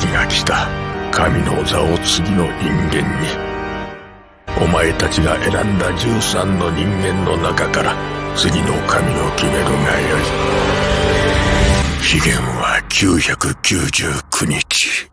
時が来た。神の座を次の人間に。お前たちが選んだ13の人間の中から次の神を決めるがよい。期限は999日。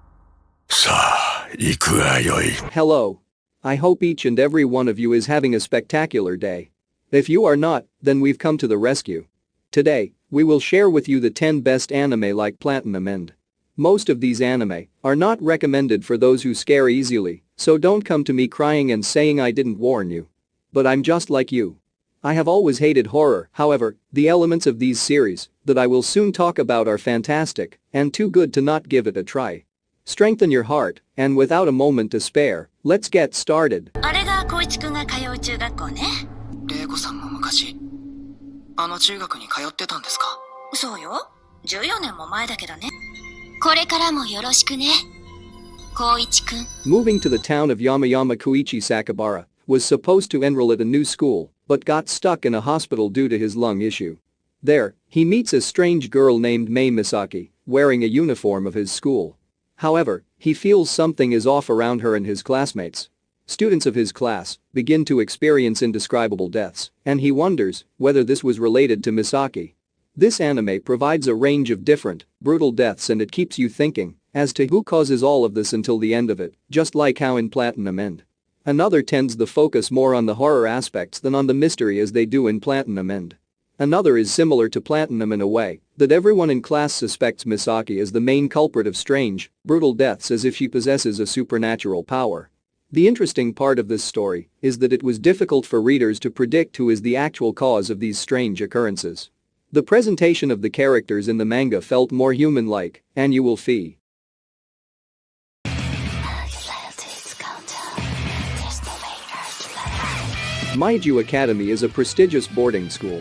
さあ、行くがよい。Hello. I hope each and every one of you is having a spectacular day. If you are not, then we've come to the rescue. Today, we will share with you the 10 best anime like Platinum End. Most of these anime are not recommended for those who scare easily, so don't come to me crying and saying I didn't warn you. But I'm just like you. I have always hated horror, however, the elements of these series that I will soon talk about are fantastic and too good to not give it a try. Strengthen your heart, and without a moment to spare, let's get started. あれが光一くんが通う中学校ね。玲子さんも昔、あの中学に通ってたんですか？そうよ。14年も前だけどね。これからもよろしくね。光一くん。Moving to the town of Yamayama, Koichi Sakabara was supposed to enroll at a new school, but got stuck in a hospital due to his lung issue. There, he meets a strange girl named Mei Misaki, wearing a uniform of his school. However, he feels something is off around her and his classmates. Students of his class begin to experience indescribable deaths, and he wonders whether this was related to Misaki. This anime provides a range of different, brutal deaths, and it keeps you thinking as to who causes all of this until the end of it, just like how in Platinum End. Another tends the focus more on the horror aspects than on the mystery as they do in Platinum End. Another is similar to Platinum in a way that everyone in class suspects Misaki as the main culprit of strange, brutal deaths as if she possesses a supernatural power. The interesting part of this story is that it was difficult for readers to predict who is the actual cause of these strange occurrences. The presentation of the characters in the manga felt more human-like, and you will fee. Maiju Academy is a prestigious boarding school.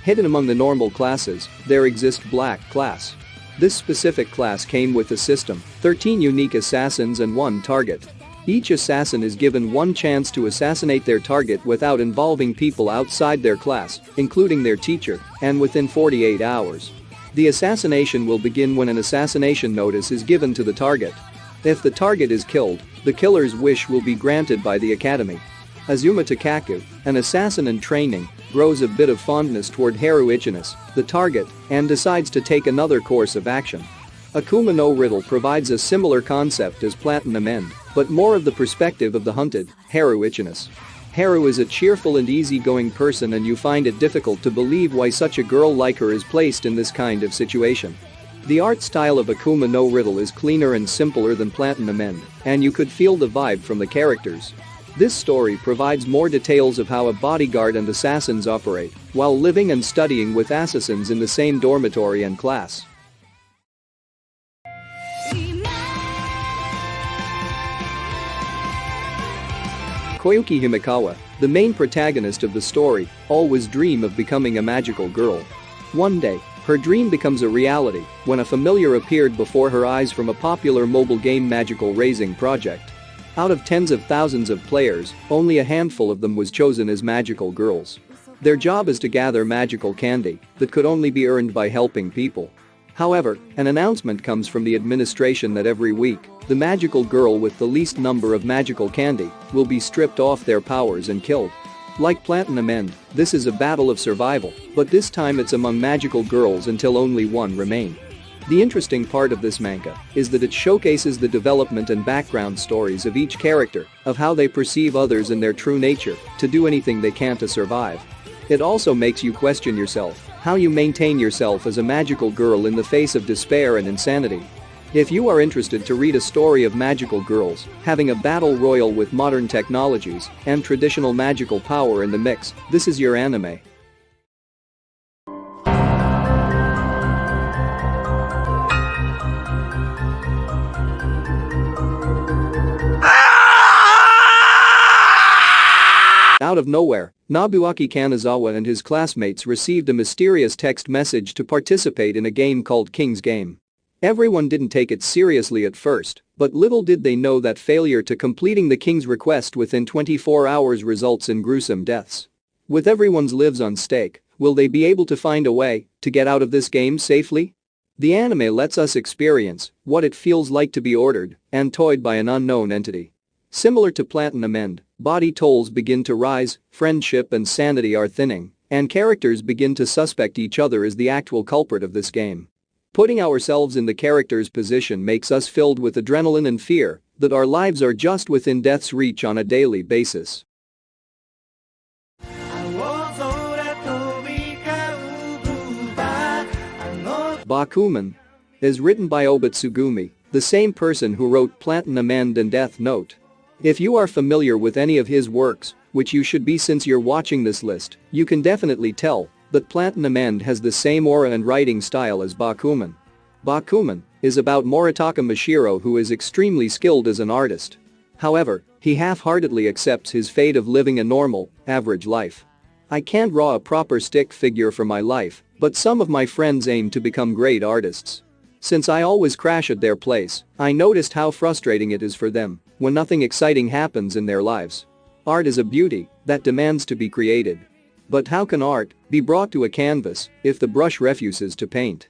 Hidden among the normal classes, there exists Black Class. This specific class came with a system, 13 unique assassins and 1 target. Each assassin is given 1 chance to assassinate their target without involving people outside their class, including their teacher, and within 48 hours. The assassination will begin when an assassination notice is given to the target. If the target is killed, the killer's wish will be granted by the academy. Azuma Takaku, an assassin in training, grows a bit of fondness toward Haru Ichinas, the target, and decides to take another course of action. Akuma no Riddle provides a similar concept as Platinum End, but more of the perspective of the hunted, Haru Ichinas. Haru is a cheerful and easygoing person, and you find it difficult to believe why such a girl like her is placed in this kind of situation. The art style of Akuma no Riddle is cleaner and simpler than Platinum End, and you could feel the vibe from the characters. This story provides more details of how a bodyguard and assassins operate while living and studying with assassins in the same dormitory and class. Koyuki Himekawa, the main protagonist of the story, always dreamed of becoming a magical girl. One day, her dream becomes a reality when a familiar appeared before her eyes from a popular mobile game magical raising project. Out of tens of thousands of players, only a handful of them was chosen as magical girls. Their job is to gather magical candy that could only be earned by helping people. However, an announcement comes from the administration that every week, the magical girl with the least number of magical candy will be stripped off their powers and killed. Like Platinum End, this is a battle of survival, but this time it's among magical girls until only 1 remain. The interesting part of this manga is that it showcases the development and background stories of each character, of how they perceive others and their true nature to do anything they can to survive. It also makes you question yourself, how you maintain yourself as a magical girl in the face of despair and insanity. If you are interested to read a story of magical girls having a battle royal with modern technologies and traditional magical power in the mix, this is your anime. Out of nowhere, Nobuaki Kanazawa and his classmates received a mysterious text message to participate in a game called King's Game. Everyone didn't take it seriously at first, but little did they know that failure to completing the king's request within 24 hours results in gruesome deaths. With everyone's lives on stake, will they be able to find a way to get out of this game safely? The anime lets us experience what it feels like to be ordered and toyed by an unknown entity. Similar to Platinum End, body tolls begin to rise, friendship and sanity are thinning, and characters begin to suspect each other as the actual culprit of this game. Putting ourselves in the character's position makes us filled with adrenaline and fear that our lives are just within death's reach on a daily basis. Bakuman is written by Obatsugumi, the same person who wrote Platinum End and Death Note. If you are familiar with any of his works, which you should be since you're watching this list, you can definitely tell that Platinum End has the same aura and writing style as Bakuman. Bakuman is about Moritaka Mashiro, who is extremely skilled as an artist. However, he half-heartedly accepts his fate of living a normal, average life. I can't draw a proper stick figure for my life, but some of my friends aim to become great artists. Since I always crash at their place, I noticed how frustrating it is for them when nothing exciting happens in their lives. Art is a beauty that demands to be created. But how can art be brought to a canvas if the brush refuses to paint?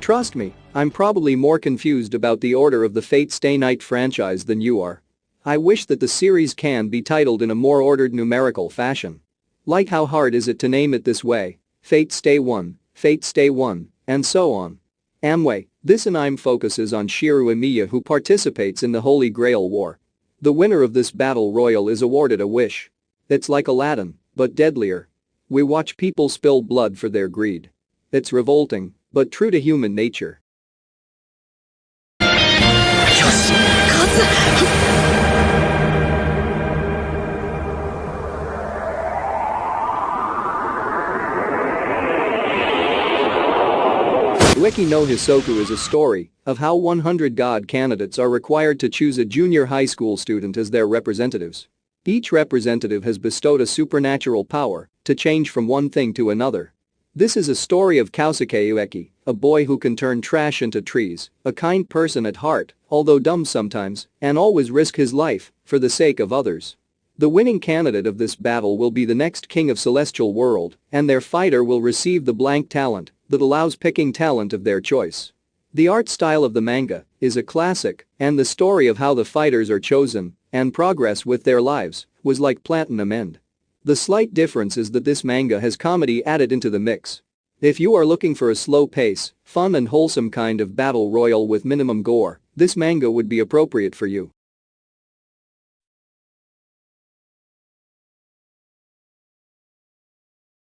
Trust me, I'm probably more confused about the order of the Fate Stay Night franchise than you are. I wish that the series can be titled in a more ordered numerical fashion. Like how hard is it to name it this way? Fate Stay 1, Fate Stay 1, and so on. Amway, this anime focuses on Shiru Emiya, who participates in the Holy Grail War. The winner of this battle royal is awarded a wish. It's like Aladdin, but deadlier. We watch people spill blood for their greed. It's revolting, but true to human nature. Ueki no Hisoku is a story of how 100 god candidates are required to choose a junior high school student as their representatives. Each representative has bestowed a supernatural power to change from one thing to another. This is a story of Kosuke Ueki, a boy who can turn trash into trees, a kind person at heart, although dumb sometimes, and always risk his life for the sake of others. The winning candidate of this battle will be the next king of Celestial World, and their fighter will receive the blank talent that allows picking talent of their choice. The art style of the manga is a classic, and the story of how the fighters are chosen and progress with their lives was like Platinum End. The slight difference is that this manga has comedy added into the mix. If you are looking for a slow pace, fun and wholesome kind of battle royal with minimum gore, this manga would be appropriate for you.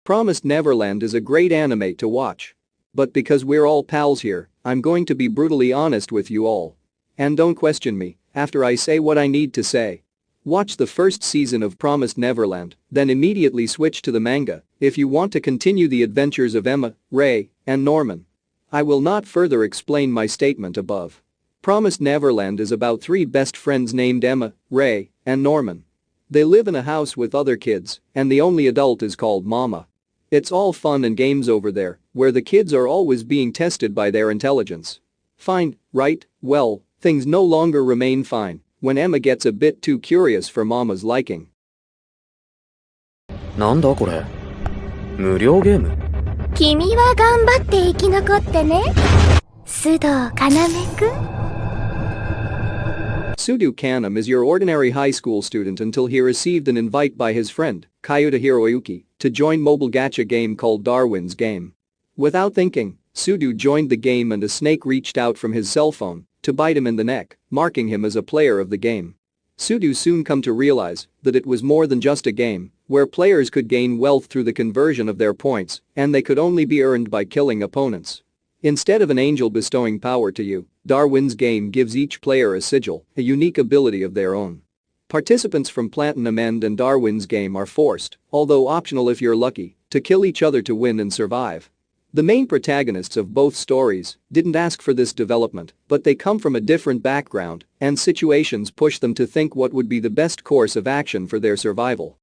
Promised Neverland is a great anime to watch. But because we're all pals here, I'm going to be brutally honest with you all. And don't question me after I say what I need to say. Watch the first season of Promised Neverland, then immediately switch to the manga if you want to continue the adventures of Emma, Ray, and Norman. I will not further explain my statement above. Promised Neverland is about three best friends named Emma, Ray, and Norman. They live in a house with other kids, and the only adult is called Mama. It's all fun and games over there, where the kids are always being tested by their intelligence. Fine, right? Well, things no longer remain fine when Emma gets a bit too curious for Mama's liking. なんだこれ無料ゲーム君は頑張って生き残ってね。須藤要くん。Sudo Kanam is your ordinary high school student until he received an invite by his friend, Kyuta Hiroyuki, to join mobile gacha game called Darwin's Game. Without thinking, Sudo joined the game and a snake reached out from his cell phone to bite him in the neck, marking him as a player of the game. Sudo soon come to realize that it was more than just a game, where players could gain wealth through the conversion of their points, and they could only be earned by killing opponents. Instead of an angel bestowing power to you, Darwin's Game gives each player a sigil, a unique ability of their own. Participants from Platinum End and Darwin's Game are forced, although optional if you're lucky, to kill each other to win and survive. The main protagonists of both stories didn't ask for this development, but they come from a different background, and situations push them to think what would be the best course of action for their survival.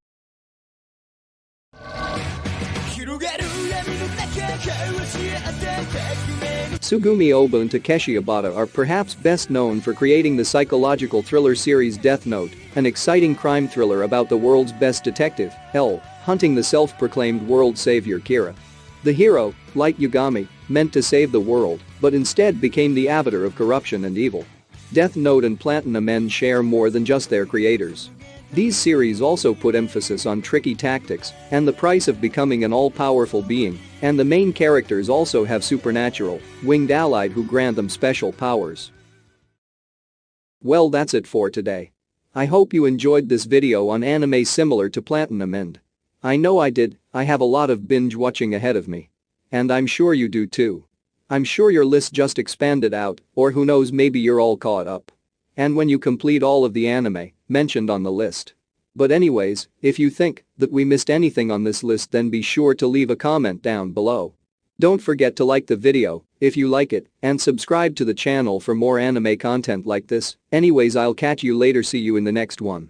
Tsugumi Oba and Takeshi Obata are perhaps best known for creating the psychological thriller series Death Note, an exciting crime thriller about the world's best detective, L, hunting the self-proclaimed world savior Kira. The hero, like Yagami, meant to save the world, but instead became the avatar of corruption and evil. Death Note and Platinum End share more than just their creators. These series also put emphasis on tricky tactics and the price of becoming an all-powerful being, and the main characters also have supernatural, winged allied who grant them special powers. Well, that's it for today. I hope you enjoyed this video on anime similar to Platinum End. I know I did. I have a lot of binge watching ahead of me. And I'm sure you do too. I'm sure your list just expanded out, or who knows, maybe you're all caught up. And when you complete all of the anime mentioned on the list. But anyways, if you think that we missed anything on this list, then be sure to leave a comment down below. Don't forget to like the video if you like it and subscribe to the channel for more anime content like this. Anyways, I'll catch you later. See you in the next one.